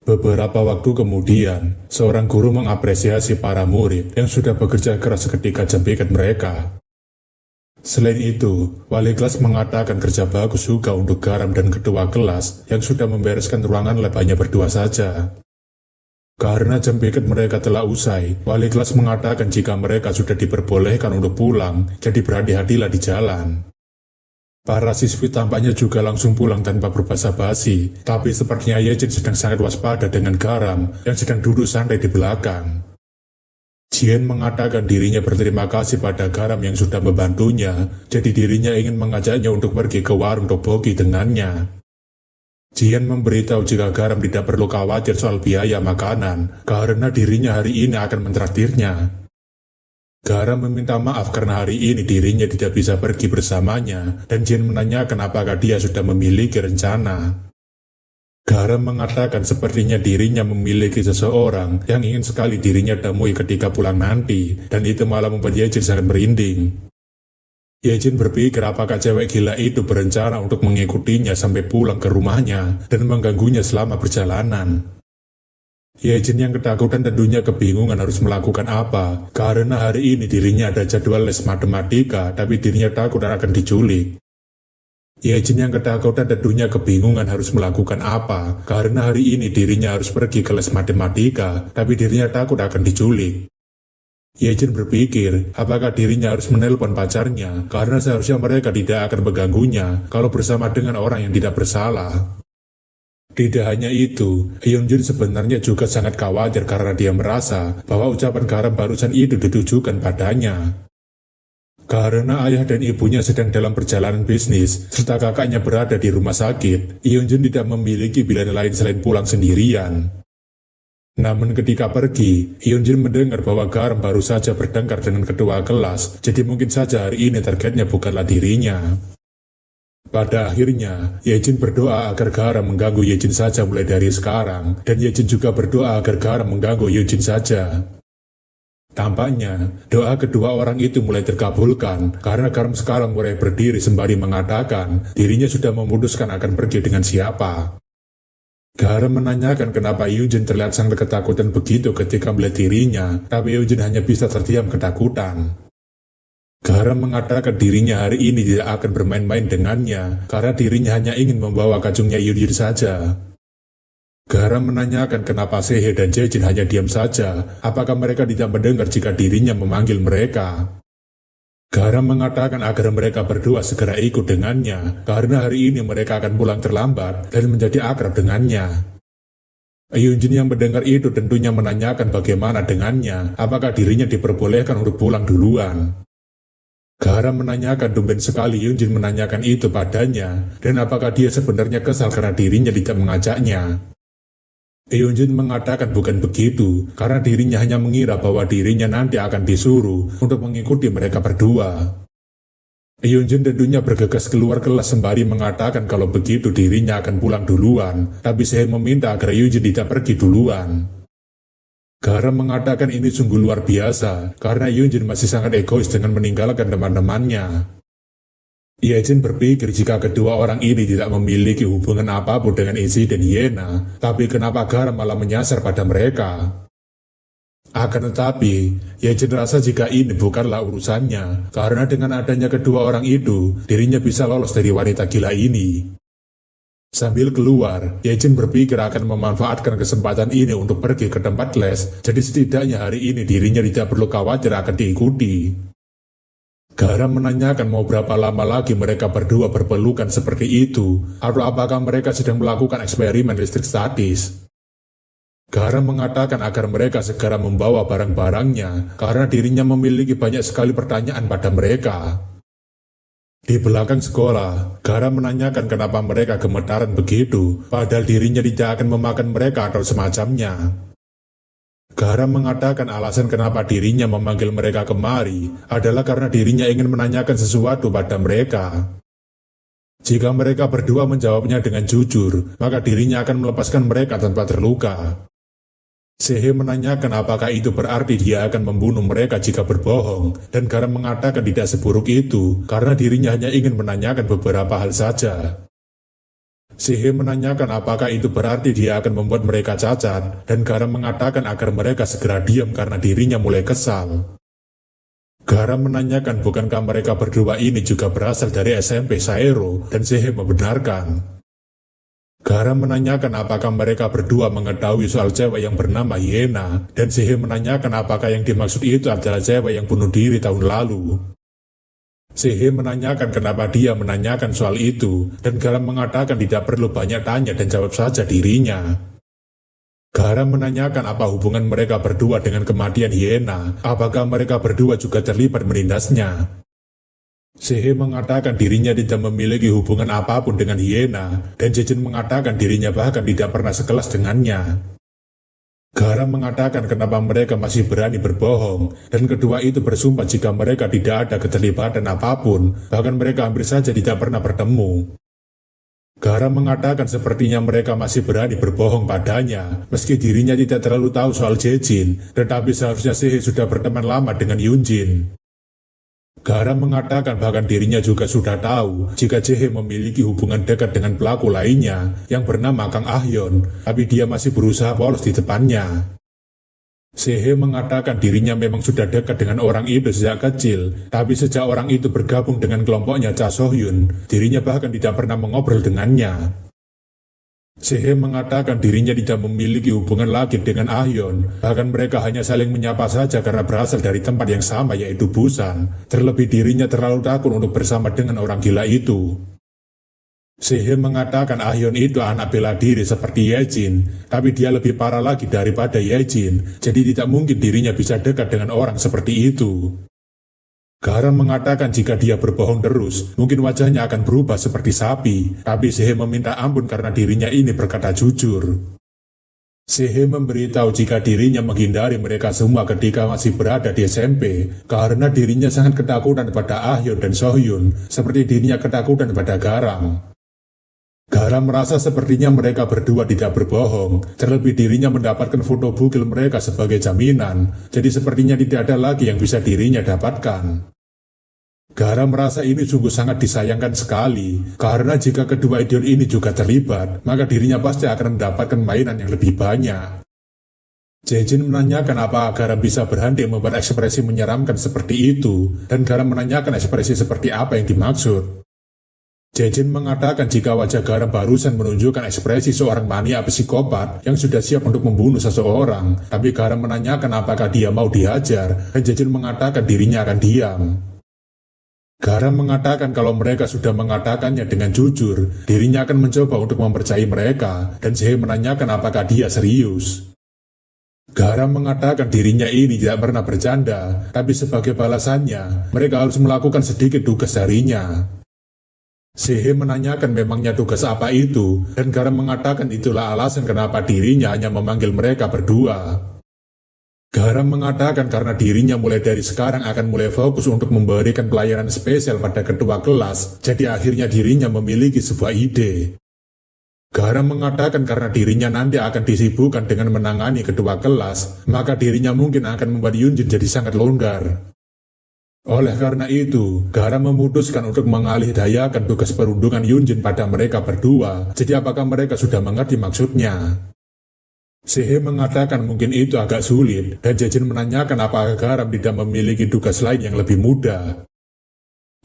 Beberapa waktu kemudian, seorang guru mengapresiasi para murid yang sudah bekerja keras ketika jam piket mereka. Selain itu, wali kelas mengatakan kerja bagus juga untuk Garam dan ketua kelas yang sudah membereskan ruangan lab hanya berdua saja. Karena jam piket mereka telah usai, wali kelas mengatakan jika mereka sudah diperbolehkan untuk pulang, jadi berhati-hatilah di jalan. Para siswi tampaknya juga langsung pulang tanpa berbasa-basi, tapi sepertinya Yejin sedang sangat waspada dengan Garam yang sedang duduk santai di belakang. Jian mengatakan dirinya berterima kasih pada Garam yang sudah membantunya, jadi dirinya ingin mengajaknya untuk pergi ke warung tteokbokki dengannya. Jian memberitahu jika Garam tidak perlu khawatir soal biaya makanan, karena dirinya hari ini akan mentraktirnya. Garam meminta maaf karena hari ini dirinya tidak bisa pergi bersamanya, dan Jian menanyakan apakah dia sudah memiliki rencana. Garam mengatakan sepertinya dirinya memiliki seseorang yang ingin sekali dirinya temui ketika pulang nanti, dan itu malah membuat Yejin sangat merinding. Yejin berpikir apakah cewek gila itu berencana untuk mengikutinya sampai pulang ke rumahnya dan mengganggunya selama perjalanan. Yejin yang ketakutan tentunya kebingungan harus melakukan apa, karena hari ini dirinya ada jadwal les matematika, tapi dirinya takut akan diculik. Yejin yang ketakutan tentunya kebingungan harus melakukan apa, karena hari ini dirinya harus pergi ke les matematika, tapi dirinya takut akan diculik. Yejin berpikir, apakah dirinya harus menelpon pacarnya, karena seharusnya mereka tidak akan mengganggunya kalau bersama dengan orang yang tidak bersalah. Tidak hanya itu, Hyunjin sebenarnya juga sangat khawatir karena dia merasa bahwa ucapan Garam barusan itu ditujukan padanya. Karena ayah dan ibunya sedang dalam perjalanan bisnis, serta kakaknya berada di rumah sakit, Hyunjin tidak memiliki pilihan lain selain pulang sendirian. Namun ketika pergi, Hyunjin mendengar bahwa Garam baru saja bertengkar dengan ketua kelas, jadi mungkin saja hari ini targetnya bukanlah dirinya. Pada akhirnya, Yejin berdoa agar Garam mengganggu Yejin saja mulai dari sekarang, dan Yejin juga berdoa agar Garam mengganggu Hyunjin saja. Tampaknya, doa kedua orang itu mulai terkabulkan, karena Garam sekarang mulai berdiri sembari mengatakan dirinya sudah memutuskan akan pergi dengan siapa. Garam menanyakan kenapa Hyunjin terlihat sangat ketakutan begitu ketika melihat dirinya, tapi Hyunjin hanya bisa terdiam ketakutan. Garam mengatakan dirinya hari ini tidak akan bermain-main dengannya, karena dirinya hanya ingin membawa kacungnya Hyunjin saja. Garam menanyakan kenapa Sehe dan Jejin hanya diam saja, apakah mereka tidak mendengar jika dirinya memanggil mereka. Garam mengatakan agar mereka berdua segera ikut dengannya, karena hari ini mereka akan pulang terlambat dan menjadi akrab dengannya. Hyunjin yang mendengar itu tentunya menanyakan bagaimana dengannya, apakah dirinya diperbolehkan untuk pulang duluan. Garam menanyakan tumben sekali Hyunjin menanyakan itu padanya, dan apakah dia sebenarnya kesal karena dirinya tidak mengajaknya. Hyunjin mengatakan bukan begitu, karena dirinya hanya mengira bahwa dirinya nanti akan disuruh untuk mengikuti mereka berdua. Hyunjin tentunya bergegas keluar kelas sembari mengatakan kalau begitu dirinya akan pulang duluan, tapi saya meminta agar Hyunjin tidak pergi duluan. Garam mengatakan ini sungguh luar biasa, karena Hyunjin masih sangat egois dengan meninggalkan teman-temannya. Yejin berpikir jika kedua orang ini tidak memiliki hubungan apapun dengan Izzy dan Hyena, tapi kenapa Garam malah menyasar pada mereka? Akan tetapi, Yejin rasa jika ini bukanlah urusannya, karena dengan adanya kedua orang itu, dirinya bisa lolos dari wanita gila ini. Sambil keluar, Yejin berpikir akan memanfaatkan kesempatan ini untuk pergi ke tempat les, jadi setidaknya hari ini dirinya tidak perlu khawatir akan diikuti. Garam menanyakan mau berapa lama lagi mereka berdua berpelukan seperti itu, atau apakah mereka sedang melakukan eksperimen listrik statis. Garam mengatakan agar mereka segera membawa barang-barangnya, karena dirinya memiliki banyak sekali pertanyaan pada mereka. Di belakang sekolah, Garam menanyakan kenapa mereka gemetaran begitu, padahal dirinya tidak akan memakan mereka atau semacamnya. Garam mengatakan alasan kenapa dirinya memanggil mereka kemari adalah karena dirinya ingin menanyakan sesuatu pada mereka. Jika mereka berdua menjawabnya dengan jujur, maka dirinya akan melepaskan mereka tanpa terluka. Sehe menanyakan apakah itu berarti dia akan membunuh mereka jika berbohong, dan Garam mengatakan tidak seburuk itu, karena dirinya hanya ingin menanyakan beberapa hal saja. Sehe menanyakan apakah itu berarti dia akan membuat mereka cacat, dan Garam mengatakan agar mereka segera diam karena dirinya mulai kesal. Garam menanyakan bukankah mereka berdua ini juga berasal dari SMP Saero, dan Sehe membenarkan. Garam menanyakan apakah mereka berdua mengetahui soal cewek yang bernama Hyena, dan Sehe menanyakan apakah yang dimaksud itu adalah cewek yang bunuh diri tahun lalu. Sehe menanyakan kenapa dia menanyakan soal itu, dan Garam mengatakan tidak perlu banyak tanya dan jawab saja dirinya. Garam menanyakan apa hubungan mereka berdua dengan kematian Hyena, apakah mereka berdua juga terlibat menindasnya. Sehe mengatakan dirinya tidak memiliki hubungan apapun dengan Hyena, dan Jejin mengatakan dirinya bahkan tidak pernah sekelas dengannya. Garam mengatakan kenapa mereka masih berani berbohong, dan kedua itu bersumpah jika mereka tidak ada keterlibatan apapun, bahkan mereka hampir saja tidak pernah bertemu. Garam mengatakan sepertinya mereka masih berani berbohong padanya, meski dirinya tidak terlalu tahu soal Jejin, tetapi seharusnya Sehe sudah berteman lama dengan Yunjin. Garam mengatakan bahkan dirinya juga sudah tahu jika Sehe memiliki hubungan dekat dengan pelaku lainnya yang bernama Kang Ahyon, tapi dia masih berusaha polos di depannya. Sehe mengatakan dirinya memang sudah dekat dengan orang itu sejak kecil, tapi sejak orang itu bergabung dengan kelompoknya Cha Sohyun, dirinya bahkan tidak pernah mengobrol dengannya. Sehe mengatakan dirinya tidak memiliki hubungan lagi dengan Ahyon, bahkan mereka hanya saling menyapa saja karena berasal dari tempat yang sama yaitu Busan, terlebih dirinya terlalu takut untuk bersama dengan orang gila itu. Sehe mengatakan Ahyon itu anak bela diri seperti Yejin, tapi dia lebih parah lagi daripada Yejin, jadi tidak mungkin dirinya bisa dekat dengan orang seperti itu. Garam mengatakan jika dia berbohong terus, mungkin wajahnya akan berubah seperti sapi, tapi Sehe meminta ampun karena dirinya ini berkata jujur. Sehe memberitahu jika dirinya menghindari mereka semua ketika masih berada di SMP, karena dirinya sangat ketakutan pada Ahyon dan Sohyun, seperti dirinya ketakutan pada Garam. Garam merasa sepertinya mereka berdua tidak berbohong, terlebih dirinya mendapatkan foto bugil mereka sebagai jaminan, jadi sepertinya tidak ada lagi yang bisa dirinya dapatkan. Garam merasa ini sungguh sangat disayangkan sekali, karena jika kedua idiot ini juga terlibat, maka dirinya pasti akan mendapatkan mainan yang lebih banyak. Jejin menanyakan apa Garam bisa berhenti membuat ekspresi menyeramkan seperti itu, dan Garam menanyakan ekspresi seperti apa yang dimaksud. Jejin mengatakan jika wajah Garam barusan menunjukkan ekspresi seorang mania psikopat yang sudah siap untuk membunuh seseorang, tapi Garam menanyakan apakah dia mau dihajar, dan Jejin mengatakan dirinya akan diam. Garam mengatakan kalau mereka sudah mengatakannya dengan jujur, dirinya akan mencoba untuk mempercayai mereka, dan Sehe menanyakan apakah dia serius. Garam mengatakan dirinya ini tidak pernah bercanda, tapi sebagai balasannya, mereka harus melakukan sedikit tugas harinya. Sehe menanyakan memangnya tugas apa itu, dan Garam mengatakan itulah alasan kenapa dirinya hanya memanggil mereka berdua. Garam mengatakan karena dirinya mulai dari sekarang akan mulai fokus untuk memberikan pelayanan spesial pada ketua kelas, jadi akhirnya dirinya memiliki sebuah ide. Garam mengatakan karena dirinya nanti akan disibukkan dengan menangani ketua kelas, maka dirinya mungkin akan membuat Yunjin jadi sangat longgar. Oleh karena itu, Garam memutuskan untuk mengalihdayakan tugas perundungan Yunjin pada mereka berdua, jadi apakah mereka sudah mengerti maksudnya? Sehe mengatakan mungkin itu agak sulit, dan Jejin menanyakan apakah Garam tidak memiliki tugas lain yang lebih mudah.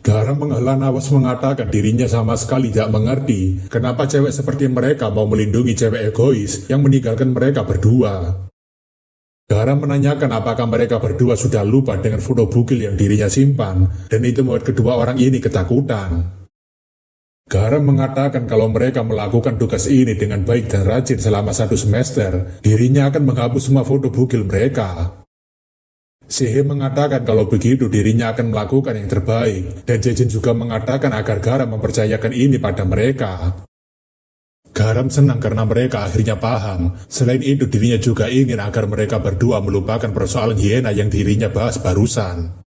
Garam menghela nafas mengatakan dirinya sama sekali tidak mengerti kenapa cewek seperti mereka mau melindungi cewek egois yang meninggalkan mereka berdua. Garam menanyakan apakah mereka berdua sudah lupa dengan foto bugil yang dirinya simpan, dan itu membuat kedua orang ini ketakutan. Garam mengatakan kalau mereka melakukan tugas ini dengan baik dan rajin selama 1 semester, dirinya akan menghapus semua foto bugil mereka. Sehe mengatakan kalau begitu dirinya akan melakukan yang terbaik, dan Jejin juga mengatakan agar Garam mempercayakan ini pada mereka. Garam senang karena mereka akhirnya paham. Selain itu dirinya juga ingin agar mereka berdua melupakan persoalan Hyena yang dirinya bahas barusan.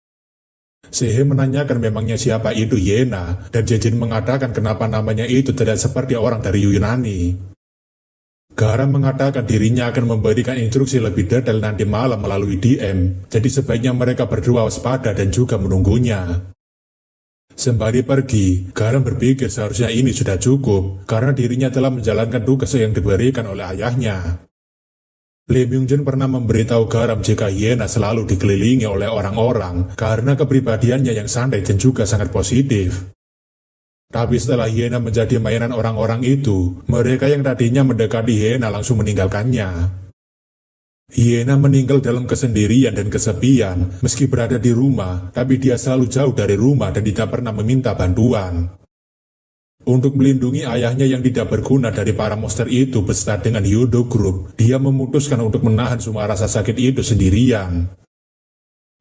Sehe menanyakan memangnya siapa itu Hyena, dan Jejin mengatakan kenapa namanya itu tidak seperti orang dari Yunani. Garam mengatakan dirinya akan memberikan instruksi lebih detail nanti malam melalui DM, jadi sebaiknya mereka berdua waspada dan juga menunggunya. Sembari pergi, Garam berpikir seharusnya ini sudah cukup, karena dirinya telah menjalankan tugas yang diberikan oleh ayahnya. Lee Myung-jun pernah memberitahu Garam jika Hyena selalu dikelilingi oleh orang-orang, karena kepribadiannya yang santai dan juga sangat positif. Tapi setelah Hyena menjadi mainan orang-orang itu, mereka yang tadinya mendekati Hyena langsung meninggalkannya. Hyena meninggal dalam kesendirian dan kesepian, meski berada di rumah, tapi dia selalu jauh dari rumah dan tidak pernah meminta bantuan. Untuk melindungi ayahnya yang tidak berguna dari para monster itu beserta dengan Hyodo Group, dia memutuskan untuk menahan semua rasa sakit itu sendirian.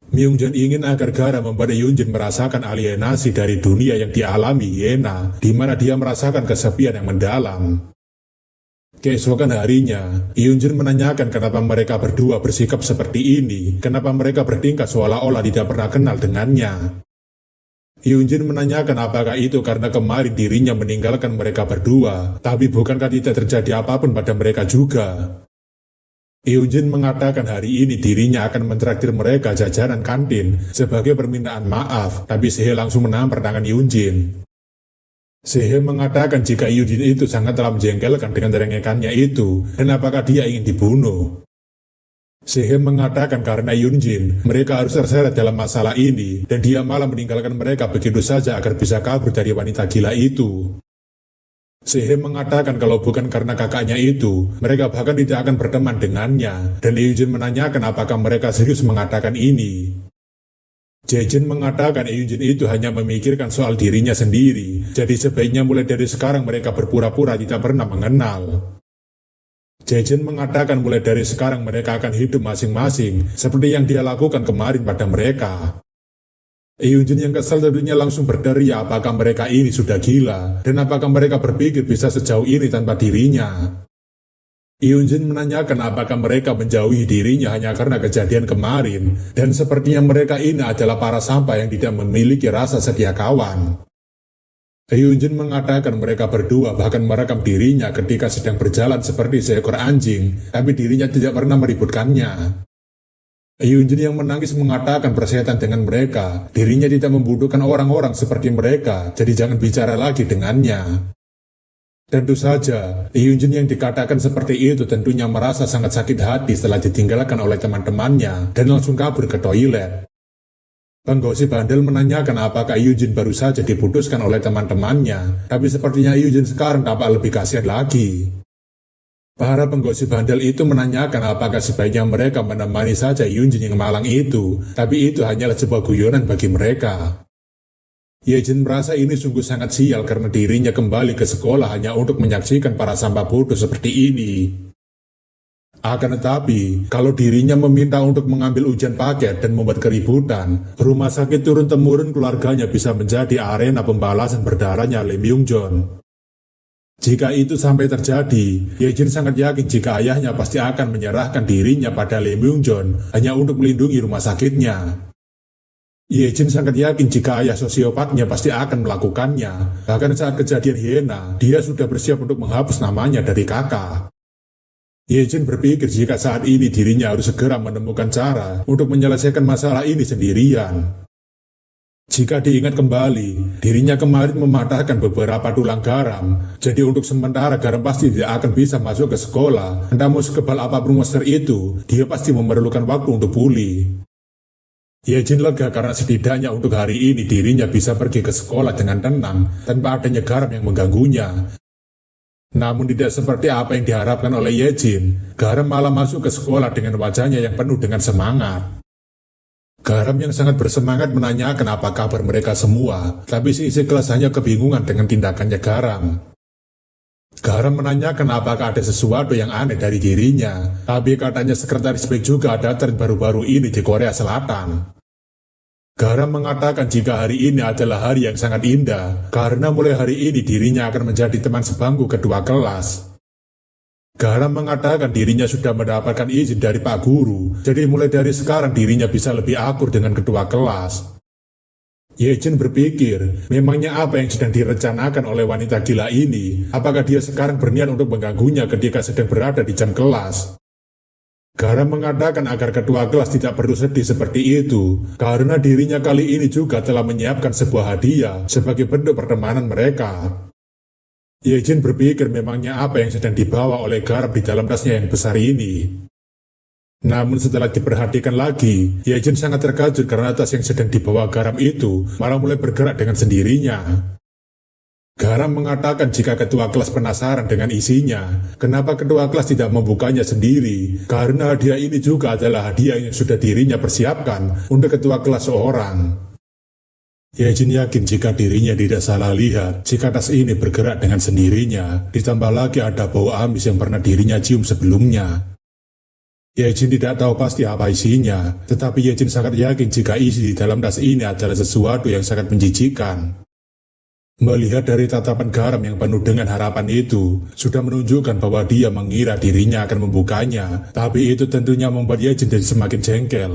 Myung-jun ingin agar Garam membuat Hyunjin merasakan alienasi dari dunia yang dialami Hyena, di mana dia merasakan kesepian yang mendalam. Keesokan harinya, Hyunjin menanyakan kenapa mereka berdua bersikap seperti ini, kenapa mereka bertingkah seolah-olah tidak pernah kenal dengannya. Hyunjin menanyakan apakah itu karena kemarin dirinya meninggalkan mereka berdua, tapi bukankah tidak terjadi apapun pada mereka juga. Hyunjin mengatakan hari ini dirinya akan mentraktir mereka jajanan kantin sebagai permintaan maaf, tapi Sehye langsung menampar tangan Hyunjin. Sehye mengatakan jika Hyunjin itu sangatlah menjengkelkan dengan terengekannya itu, dan apakah dia ingin dibunuh. Sehye mengatakan karena Hyunjin, mereka harus terseret dalam masalah ini, dan dia malah meninggalkan mereka begitu saja agar bisa kabur dari wanita gila itu. Sehye mengatakan kalau bukan karena kakaknya itu, mereka bahkan tidak akan berteman dengannya, dan Hyunjin menanyakan apakah mereka serius mengatakan ini. Jaejin mengatakan Hyunjin itu hanya memikirkan soal dirinya sendiri, jadi sebaiknya mulai dari sekarang mereka berpura-pura tidak pernah mengenal. Jaejin mengatakan mulai dari sekarang mereka akan hidup masing-masing, seperti yang dia lakukan kemarin pada mereka. Hyunjin yang kesal tentunya langsung berteriak apakah mereka ini sudah gila, dan apakah mereka berpikir bisa sejauh ini tanpa dirinya. Hyunjin menanyakan apakah mereka menjauhi dirinya hanya karena kejadian kemarin, dan sepertinya mereka ini adalah para sampah yang tidak memiliki rasa setia kawan. Hyunjin mengatakan mereka berdua bahkan merekam dirinya ketika sedang berjalan seperti seekor anjing, tapi dirinya tidak pernah meributkannya. Hyunjin yang menangis mengatakan persetan dengan mereka, dirinya tidak membutuhkan orang-orang seperti mereka, jadi jangan bicara lagi dengannya. Tentu saja, Hyunjin yang dikatakan seperti itu tentunya merasa sangat sakit hati setelah ditinggalkan oleh teman-temannya dan langsung kabur ke toilet. Penggosip bandel menanyakan apakah Hyunjin baru saja diputuskan oleh teman-temannya, tapi sepertinya Hyunjin sekarang tampak lebih kasihan lagi. Para penggosip bandel itu menanyakan apakah sebaiknya mereka menemani saja Hyunjin yang malang itu, tapi itu hanyalah sebuah guyonan bagi mereka. Jaejin merasa ini sungguh sangat sial karena dirinya kembali ke sekolah hanya untuk menyaksikan para sampah bodoh seperti ini. Akan tetapi, kalau dirinya meminta untuk mengambil ujian paket dan membuat keributan, rumah sakit turun-temurun keluarganya bisa menjadi arena pembalasan berdarahnya Lee Myung-jun. Jika itu sampai terjadi, Jaejin sangat yakin jika ayahnya pasti akan menyerahkan dirinya pada Lee Myung-jun hanya untuk melindungi rumah sakitnya. Jaejin sangat yakin jika ayah sosiopatnya pasti akan melakukannya. Bahkan saat kejadian Hyena, dia sudah bersiap untuk menghapus namanya dari kakak. Jaejin berpikir jika saat ini dirinya harus segera menemukan cara untuk menyelesaikan masalah ini sendirian. Jika diingat kembali, dirinya kemarin mematahkan beberapa tulang Garam, jadi untuk sementara Garam pasti tidak akan bisa masuk ke sekolah. Namun sekebal apapun monster itu, dia pasti memerlukan waktu untuk pulih. Jaejin lega karena setidaknya untuk hari ini dirinya bisa pergi ke sekolah dengan tenang tanpa adanya Garam yang mengganggunya. Namun tidak seperti apa yang diharapkan oleh Jaejin, Garam malah masuk ke sekolah dengan wajahnya yang penuh dengan semangat. Garam yang sangat bersemangat menanyakan apa kabar mereka semua, tapi si isi kelas hanya kebingungan dengan tindakannya Garam. Garam menanyakan apakah ada sesuatu yang aneh dari dirinya, tapi katanya sekretaris Baek juga datang baru-baru ini di Korea Selatan. Garam mengatakan jika hari ini adalah hari yang sangat indah, karena mulai hari ini dirinya akan menjadi teman sebangku kedua kelas. Garam mengatakan dirinya sudah mendapatkan izin dari Pak Guru, jadi mulai dari sekarang dirinya bisa lebih akur dengan kedua kelas. Jaejin berpikir, memangnya apa yang sedang direncanakan oleh wanita gila ini? Apakah dia sekarang berniat untuk mengganggunya ketika sedang berada di jam kelas? Garam mengatakan agar ketua kelas tidak perlu sedih seperti itu, karena dirinya kali ini juga telah menyiapkan sebuah hadiah sebagai bentuk pertemanan mereka. Yejin berpikir memangnya apa yang sedang dibawa oleh Garam di dalam tasnya yang besar ini. Namun setelah diperhatikan lagi, Yejin sangat terkejut karena tas yang sedang dibawa Garam itu malah mulai bergerak dengan sendirinya. Garam mengatakan jika ketua kelas penasaran dengan isinya, kenapa ketua kelas tidak membukanya sendiri, karena hadiah ini juga adalah hadiah yang sudah dirinya persiapkan untuk ketua kelas seorang. Yejin yakin jika dirinya tidak salah lihat, jika tas ini bergerak dengan sendirinya, ditambah lagi ada bau amis yang pernah dirinya cium sebelumnya. Yejin tidak tahu pasti apa isinya, tetapi Yejin sangat yakin jika isi di dalam tas ini adalah sesuatu yang sangat menjijikan. Melihat dari tatapan Garam yang penuh dengan harapan itu, sudah menunjukkan bahwa dia mengira dirinya akan membukanya, tapi itu tentunya membuat Yejin jadi semakin jengkel.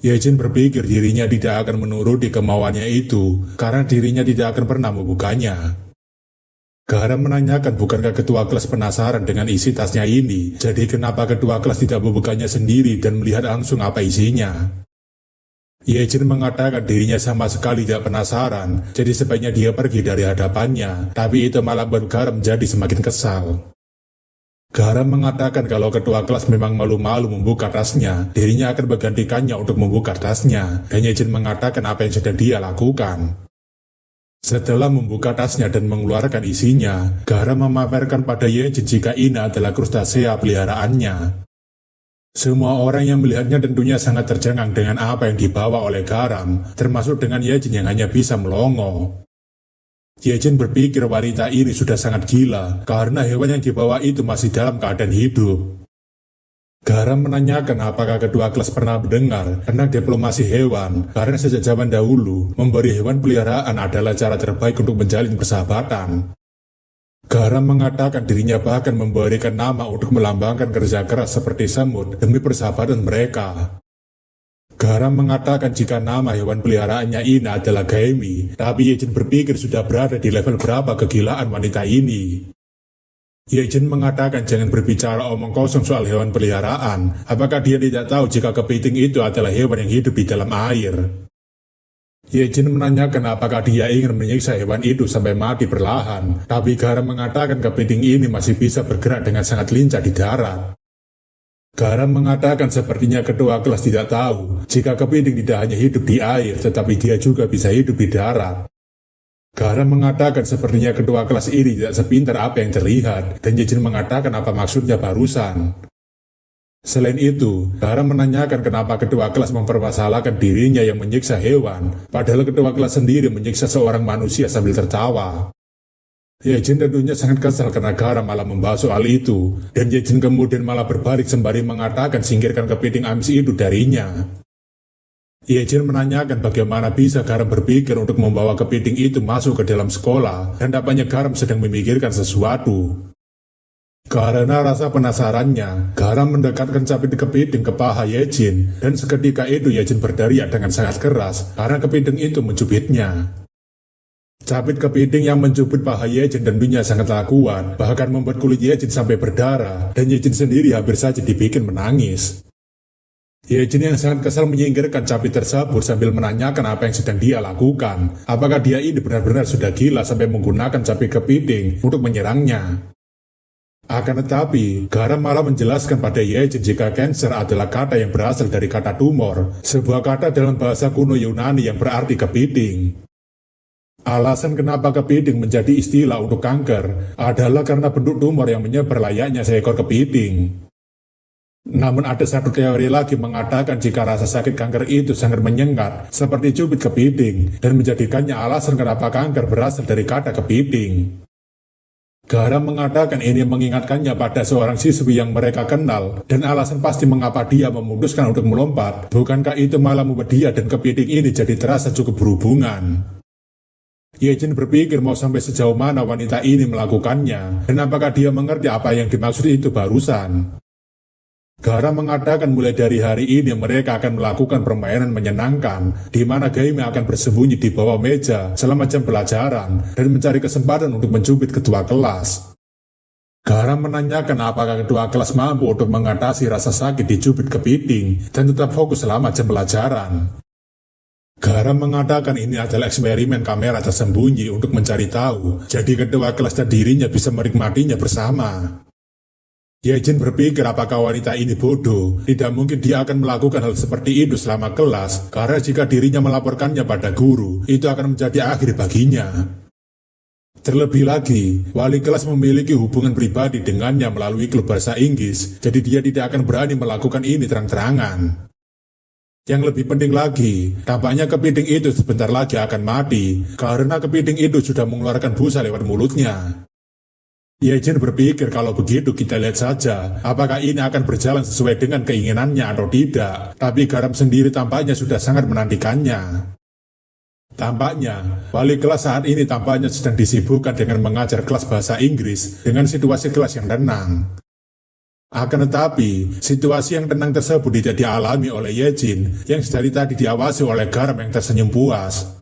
Yejin berpikir dirinya tidak akan menuruti kemauannya itu, karena dirinya tidak akan pernah membukanya. Garam menanyakan bukankah ketua kelas penasaran dengan isi tasnya ini, jadi kenapa ketua kelas tidak membukanya sendiri dan melihat langsung apa isinya. Yejin mengatakan dirinya sama sekali tidak penasaran, jadi sebaiknya dia pergi dari hadapannya, tapi itu malah membuat Garam menjadi semakin kesal. Garam mengatakan kalau ketua kelas memang malu-malu membuka tasnya, dirinya akan menggantikannya untuk membuka tasnya, dan Yejin mengatakan apa yang sedang dia lakukan. Setelah membuka tasnya dan mengeluarkan isinya, Garam memamerkan pada Yejin jika ini adalah krustasea peliharaannya. Semua orang yang melihatnya tentunya sangat tercengang dengan apa yang dibawa oleh Garam, termasuk dengan Yejin yang hanya bisa melongo. Yejin berpikir wanita ini sudah sangat gila, karena hewan yang dibawa itu masih dalam keadaan hidup. Garam menanyakan apakah ketua kelas pernah mendengar tentang diplomasi hewan, karena sejak zaman dahulu, memberi hewan peliharaan adalah cara terbaik untuk menjalin persahabatan. Garam mengatakan dirinya bahkan memberikan nama untuk melambangkan kerja keras seperti semut demi persahabatan mereka. Garam mengatakan jika nama hewan peliharaannya ini adalah Gaemi, tapi Yejin berpikir sudah berada di level berapa kegilaan wanita ini. Yejin mengatakan jangan berbicara omong kosong soal hewan peliharaan, apakah dia tidak tahu jika kepiting itu adalah hewan yang hidup di dalam air. Yejin menanyakan apakah dia ingin menyiksa hewan itu sampai mati perlahan, tapi Garam mengatakan kepiting ini masih bisa bergerak dengan sangat lincah di darat. Garam mengatakan sepertinya ketua kelas tidak tahu jika kepiting tidak hanya hidup di air, tetapi dia juga bisa hidup di darat. Garam mengatakan sepertinya ketua kelas ini tidak sepintar apa yang terlihat, dan Yejin mengatakan apa maksudnya barusan. Selain itu, Garam menanyakan kenapa ketua kelas mempermasalahkan dirinya yang menyiksa hewan, padahal ketua kelas sendiri menyiksa seorang manusia sambil tertawa. Yejin tentunya sangat kesal karena Garam malah membahas soal itu, dan Yejin kemudian malah berbalik sembari mengatakan singkirkan kepiting amis itu darinya. Yejin menanyakan bagaimana bisa Garam berpikir untuk membawa kepiting itu masuk ke dalam sekolah, dan apanya Garam sedang memikirkan sesuatu. Karena rasa penasarannya, Garam mendekatkan capit kepiting ke paha Yejin, dan seketika itu Yejin berteriak dengan sangat keras karena kepiting itu mencubitnya. Capit kepiting yang mencubit paha Yejin tentunya sangatlah kuat, bahkan membuat kulit Yejin sampai berdarah, dan Yejin sendiri hampir saja dibikin menangis. Yejin yang sangat kesal menyingkirkan capit tersebut sambil menanyakan apa yang sedang dia lakukan, apakah dia ini benar-benar sudah gila sampai menggunakan capit kepiting untuk menyerangnya. Akan tetapi, Garam malah menjelaskan pada Yejin jika cancer adalah kata yang berasal dari kata tumor, sebuah kata dalam bahasa kuno Yunani yang berarti kepiting. Alasan kenapa kepiting menjadi istilah untuk kanker adalah karena bentuk tumor yang menyebar layaknya seekor kepiting. Namun ada satu teori lagi mengatakan jika rasa sakit kanker itu sangat menyengat, seperti cubit kepiting, dan menjadikannya alasan kenapa kanker berasal dari kata kepiting. Garam mengatakan ini mengingatkannya pada seorang siswi yang mereka kenal, dan alasan pasti mengapa dia memutuskan untuk melompat, bukankah itu malah membuat dia dan kepiting ini jadi terasa cukup berhubungan. Yejin berpikir mau sampai sejauh mana wanita ini melakukannya, dan apakah dia mengerti apa yang dimaksud itu barusan. Garam mengatakan mulai dari hari ini mereka akan melakukan permainan menyenangkan, di mana Gaemi akan bersembunyi di bawah meja selama jam pelajaran dan mencari kesempatan untuk mencubit ketua kelas. Garam menanyakan apakah kedua kelas mampu untuk mengatasi rasa sakit dicubit kepiting dan tetap fokus selama jam pelajaran. Garam mengatakan ini adalah eksperimen kamera tersembunyi untuk mencari tahu, jadi kedua kelas dan dirinya bisa menikmatinya bersama. Yejin berpikir apakah wanita ini bodoh, tidak mungkin dia akan melakukan hal seperti itu selama kelas, karena jika dirinya melaporkannya pada guru, itu akan menjadi akhir baginya. Terlebih lagi, wali kelas memiliki hubungan pribadi dengannya melalui klub bahasa Inggris, jadi dia tidak akan berani melakukan ini terang-terangan. Yang lebih penting lagi, tampaknya kepiting itu sebentar lagi akan mati, karena kepiting itu sudah mengeluarkan busa lewat mulutnya. Yejin berpikir kalau begitu kita lihat saja, apakah ini akan berjalan sesuai dengan keinginannya atau tidak, tapi Garam sendiri tampaknya sudah sangat menantikannya. Tampaknya, wali kelas saat ini tampaknya sedang disibukkan dengan mengajar kelas bahasa Inggris dengan situasi kelas yang tenang. Akan tetapi, situasi yang tenang tersebut tidak dialami oleh Yejin yang dari tadi diawasi oleh Garam yang tersenyum puas.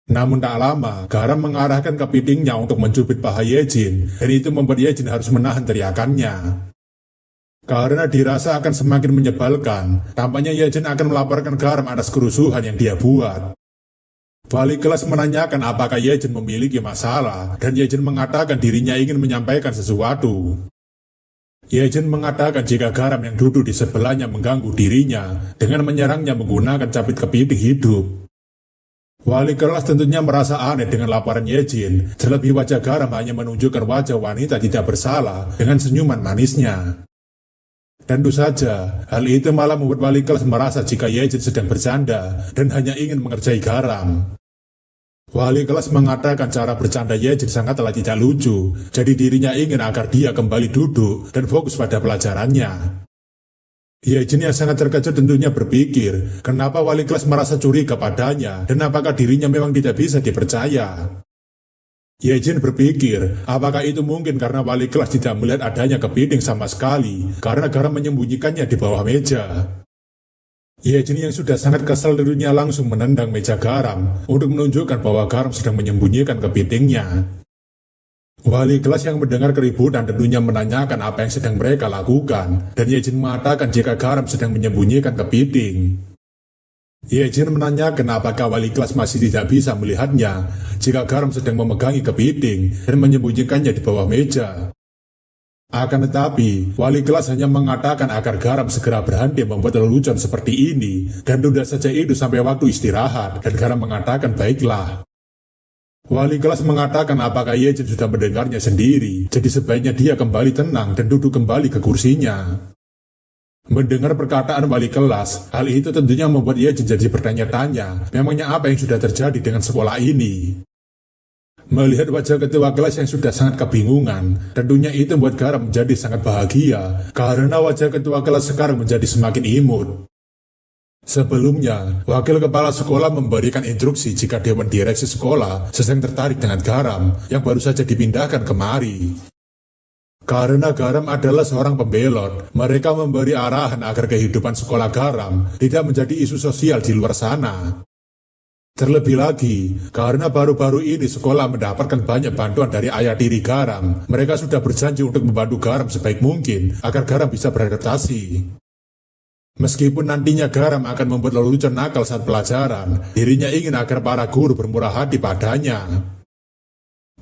Namun tak lama, Garam mengarahkan kepitingnya untuk mencubit paha Yejin, dan itu membuat Yejin harus menahan teriakannya. Karena dirasa akan semakin menyebalkan, tampaknya Yejin akan melaporkan Garam atas kerusuhan yang dia buat. Wali kelas menanyakan apakah Yejin memiliki masalah, dan Yejin mengatakan dirinya ingin menyampaikan sesuatu. Yejin mengatakan jika Garam yang duduk di sebelahnya mengganggu dirinya dengan menyerangnya menggunakan capit kepiting hidup. Wali kelas tentunya merasa aneh dengan laporan Yejin, terlebih wajah Garam hanya menunjukkan wajah wanita tidak bersalah dengan senyuman manisnya. Tentu saja, hal itu malah membuat wali kelas merasa jika Yejin sedang bercanda dan hanya ingin mengerjai Garam. Wali kelas mengatakan cara bercanda Yejin sangatlah tidak lucu, jadi dirinya ingin agar dia kembali duduk dan fokus pada pelajarannya. Yejin yang sangat terkejut tentunya berpikir, kenapa wali kelas merasa curiga padanya dan apakah dirinya memang tidak bisa dipercaya. Yejin berpikir, apakah itu mungkin karena wali kelas tidak melihat adanya kepiting sama sekali, karena Garam menyembunyikannya di bawah meja. Yejin yang sudah sangat kesal tentunya langsung menendang meja Garam untuk menunjukkan bahwa Garam sedang menyembunyikan kepitingnya. Wali kelas yang mendengar keributan tentunya menanyakan apa yang sedang mereka lakukan, dan Yejin mengatakan jika Garam sedang menyembunyikan kepiting. Yejin menanyakan apakah wali kelas masih tidak bisa melihatnya jika Garam sedang memegangi kepiting dan menyembunyikannya di bawah meja. Akan tetapi, wali kelas hanya mengatakan agar Garam segera berhenti membuat lelucon seperti ini dan tunda saja itu sampai waktu istirahat, dan Garam mengatakan baiklah. Wali kelas mengatakan apakah Yejin sudah mendengarnya sendiri, jadi sebaiknya dia kembali tenang dan duduk kembali ke kursinya. Mendengar perkataan wali kelas, hal itu tentunya membuat Yejin jadi bertanya-tanya, memangnya apa yang sudah terjadi dengan sekolah ini? Melihat wajah ketua kelas yang sudah sangat kebingungan, tentunya itu membuat Garam menjadi sangat bahagia, karena wajah ketua kelas sekarang menjadi semakin imut. Sebelumnya, wakil kepala sekolah memberikan instruksi jika dewan direksi sekolah sedang tertarik dengan Garam yang baru saja dipindahkan kemari. Karena Garam adalah seorang pembelot, mereka memberi arahan agar kehidupan sekolah Garam tidak menjadi isu sosial di luar sana. Terlebih lagi, karena baru-baru ini sekolah mendapatkan banyak bantuan dari ayah tiri Garam, mereka sudah berjanji untuk membantu Garam sebaik mungkin agar Garam bisa beradaptasi. Meskipun nantinya Garam akan membuat lelucon nakal saat pelajaran, dirinya ingin agar para guru bermurah hati padanya.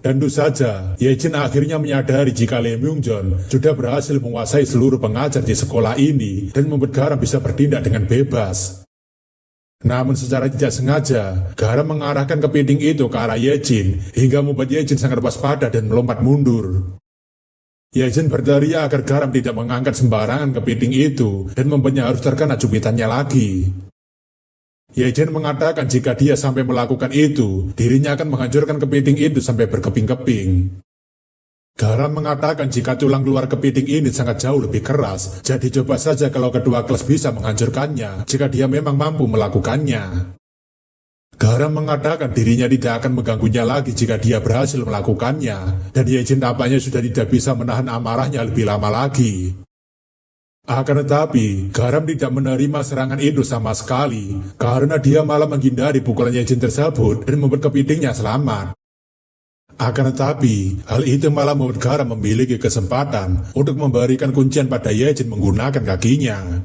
Tentu saja, Yejin akhirnya menyadari jika Lee Myung-jeon sudah berhasil menguasai seluruh pengajar di sekolah ini dan membuat Garam bisa bertindak dengan bebas. Namun secara tidak sengaja, Garam mengarahkan kepiting itu ke arah Yejin hingga membuat Yejin sangat waspada dan melompat mundur. Yejin berteriak agar Garam tidak mengangkat sembarangan kepiting itu dan membuatnya harus terkena cubitannya lagi. Yejin mengatakan jika dia sampai melakukan itu, dirinya akan menghancurkan kepiting itu sampai berkeping-keping. Garam mengatakan jika tulang luar kepiting ini sangat jauh lebih keras, jadi coba saja kalau kedua kelas bisa menghancurkannya jika dia memang mampu melakukannya. Garam mengatakan dirinya tidak akan mengganggunya lagi jika dia berhasil melakukannya, dan Yejin tampaknya sudah tidak bisa menahan amarahnya lebih lama lagi. Akan tetapi, Garam tidak menerima serangan itu sama sekali, karena dia malah menghindari pukulan Yejin tersebut dan membuat kepitingnya selamat. Akan tetapi, hal itu malah membuat Garam memiliki kesempatan untuk memberikan kuncian pada Yejin menggunakan kakinya.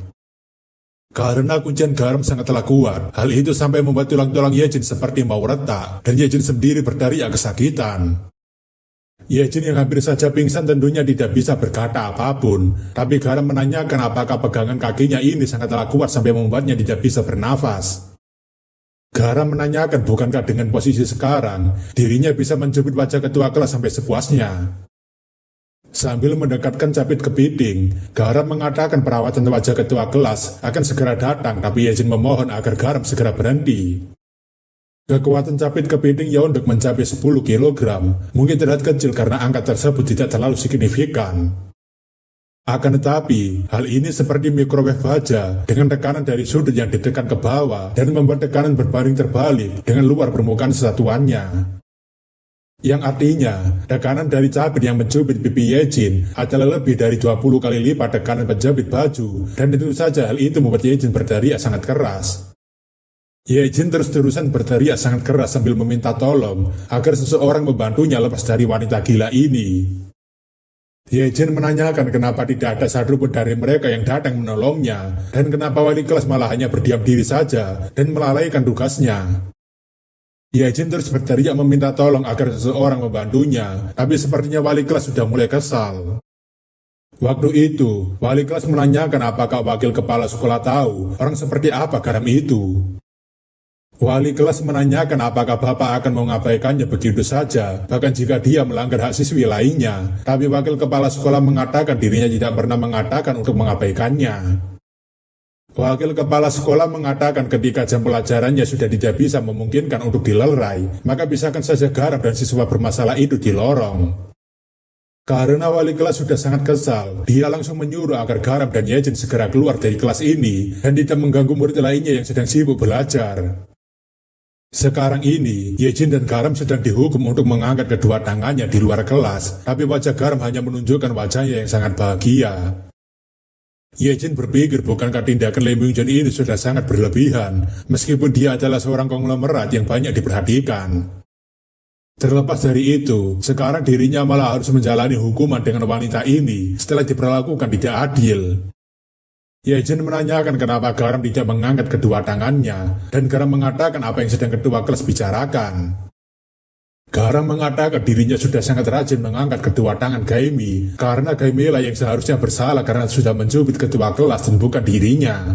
Karena kuncian Garam sangatlah kuat, hal itu sampai membuat tulang-tulang Yejin seperti mau retak, dan Yejin sendiri berteriak kesakitan. Yejin yang hampir saja pingsan tentunya tidak bisa berkata apapun, tapi Garam menanyakan apakah pegangan kakinya ini sangatlah kuat sampai membuatnya tidak bisa bernafas. Garam menanyakan bukankah dengan posisi sekarang, dirinya bisa mencubit wajah ketua kelas sampai sepuasnya. Sambil mendekatkan capit kepiting, Garam mengatakan perawatan wajah ketua kelas akan segera datang, tapi Yejin memohon agar Garam segera berhenti. Kekuatan capit kepiting Yeonduk mencapai 10 kg, mungkin terlihat kecil karena angka tersebut tidak terlalu signifikan. Akan tetapi, hal ini seperti microwave baja dengan tekanan dari sudut yang ditekan ke bawah dan membuat tekanan berbaring terbalik dengan luar permukaan satuannya. Yang artinya, tekanan dari capit yang mencubit pipi Yejin adalah lebih dari 20 kali lipat tekanan penjepit baju, dan tentu saja hal itu membuat Yejin berteriak sangat keras. Yejin terus-terusan berteriak sangat keras sambil meminta tolong agar seseorang membantunya lepas dari wanita gila ini. Yejin menanyakan kenapa tidak ada satupun dari mereka yang datang menolongnya, dan kenapa wali kelas malah hanya berdiam diri saja dan melalaikan tugasnya. Yejin terus berteriak meminta tolong agar seseorang membantunya, tapi sepertinya wali kelas sudah mulai kesal. Waktu itu, wali kelas menanyakan apakah wakil kepala sekolah tahu orang seperti apa Garam itu. Wali kelas menanyakan apakah bapak akan mengabaikannya begitu saja, bahkan jika dia melanggar hak siswi lainnya, tapi wakil kepala sekolah mengatakan dirinya tidak pernah mengatakan untuk mengabaikannya. Wakil kepala sekolah mengatakan ketika jam pelajarannya sudah tidak bisa memungkinkan untuk dilerai, maka bisakan saja Garam dan siswa bermasalah itu di lorong. Karena wali kelas sudah sangat kesal, dia langsung menyuruh agar Garam dan Yejin segera keluar dari kelas ini dan tidak mengganggu murid lainnya yang sedang sibuk belajar. Sekarang ini, Yejin dan Garam sedang dihukum untuk mengangkat kedua tangannya di luar kelas, tapi wajah Garam hanya menunjukkan wajahnya yang sangat bahagia. Yejin berpikir bukankah tindakan Lee Myung-jeon ini sudah sangat berlebihan, meskipun dia adalah seorang konglomerat yang banyak diperhatikan. Terlepas dari itu, sekarang dirinya malah harus menjalani hukuman dengan wanita ini setelah diperlakukan tidak adil. Yejin menanyakan kenapa Garam tidak mengangkat kedua tangannya, dan Garam mengatakan apa yang sedang ketua kelas bicarakan. Garam mengatakan dirinya sudah sangat rajin mengangkat kedua tangan Gaemi, karena Gaemi lah yang seharusnya bersalah karena sudah mencubit ketua kelas dan bukan dirinya.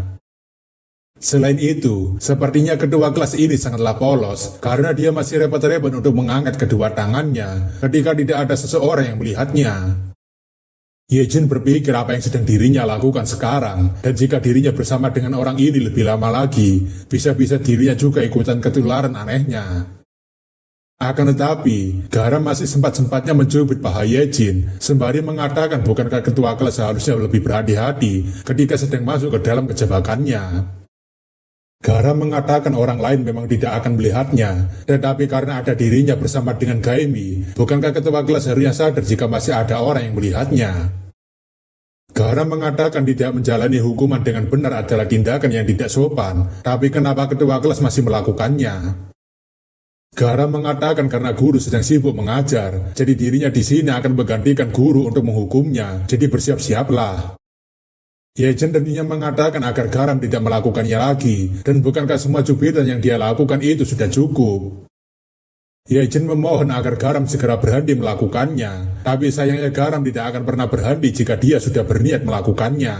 Selain itu, sepertinya ketua kelas ini sangatlah polos, karena dia masih repot-repot untuk mengangkat kedua tangannya ketika tidak ada seseorang yang melihatnya. Yejin berpikir apa yang sedang dirinya lakukan sekarang, dan jika dirinya bersama dengan orang ini lebih lama lagi, bisa-bisa dirinya juga ikutan ketularan anehnya. Akan tetapi, Garam masih sempat-sempatnya mencubit paha Yejin, sembari mengatakan bukankah ketua kelas seharusnya lebih berhati-hati ketika sedang masuk ke dalam kejebakannya. Garam mengatakan orang lain memang tidak akan melihatnya, tetapi karena ada dirinya bersama dengan Gaemi, bukankah ketua kelas harusnya sadar jika masih ada orang yang melihatnya. Garam mengatakan tidak menjalani hukuman dengan benar adalah tindakan yang tidak sopan, tapi kenapa ketua kelas masih melakukannya? Garam mengatakan karena guru sedang sibuk mengajar, jadi dirinya di sini akan menggantikan guru untuk menghukumnya, jadi bersiap-siaplah. Yejin tentunya mengatakan agar Garam tidak melakukannya lagi, dan bukankah semua cubitan yang dia lakukan itu sudah cukup. Yejin memohon agar Garam segera berhenti melakukannya, tapi sayangnya Garam tidak akan pernah berhenti jika dia sudah berniat melakukannya.